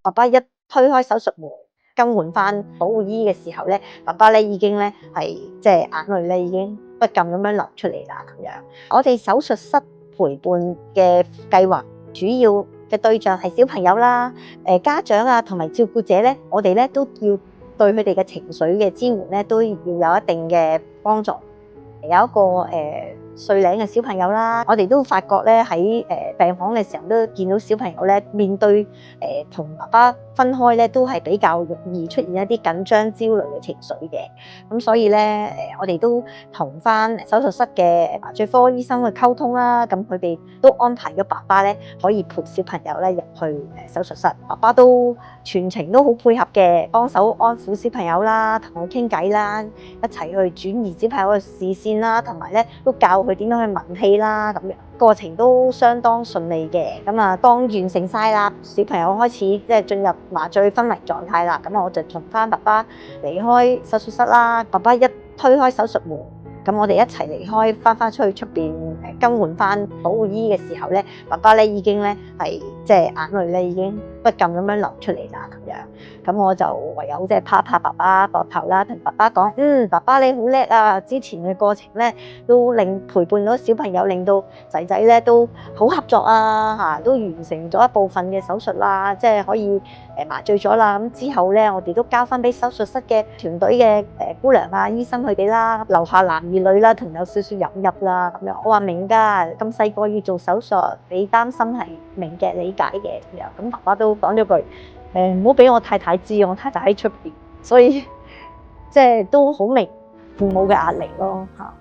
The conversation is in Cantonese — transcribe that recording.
爸爸一推開手術門，更換翻保護衣嘅時候咧，爸爸咧已經咧係眼淚咧已經不禁咁樣流出嚟啦咁樣。我哋手術室陪伴嘅計劃主要嘅對象係小朋友啦、家長啊同埋照顧者咧，我哋咧都要對佢哋嘅情緒嘅支援咧都要有一定嘅幫助。有一個歲零嘅小朋友啦，我哋都發覺咧喺病房嘅時候都見到小朋友咧面對同爸爸分開咧都係比較容易出現一啲緊張焦慮嘅情緒嘅，咁所以咧我哋都同翻手術室嘅麻醉科醫生去溝通啦，咁佢哋都安排咗爸爸咧可以陪小朋友咧入去手術室，爸爸都全程都好配合嘅，幫手安撫小朋友啦，同佢傾偈啦，一齊去轉移小朋友嘅視線啦，同埋咧都教佢點樣去聞氣啦，咁樣過程都相當順利嘅。咁啊，當完成晒啦，小朋友開始進入麻醉昏迷狀態啦，咁我就同翻爸爸離開手術室啦。爸爸一推開手術門，咁我哋一齊離開，翻出去出邊更換翻保護衣嘅時候咧，爸爸咧已經咧係眼淚咧已經不禁咁樣流出嚟啦咁樣。咁我就唯有拍爸爸膊頭啦，同爸爸講：爸爸你好叻啊！之前嘅過程咧都陪伴到小朋友，令到仔仔咧都好合作啊，都完成咗一部分嘅手術啦，可以麻醉咗啦。咁之後咧，我哋都交翻俾手術室嘅團隊嘅姑娘啊、醫生佢哋啦，留下男兒女啦，同有少少引入啦咁樣。我話明㗎，咁細個要做手術，你擔心係明嘅、理解嘅咁樣。咁爸爸都講咗句：唔好俾我太太知，我太太喺出邊，所以都好明父母嘅壓力咯嚇。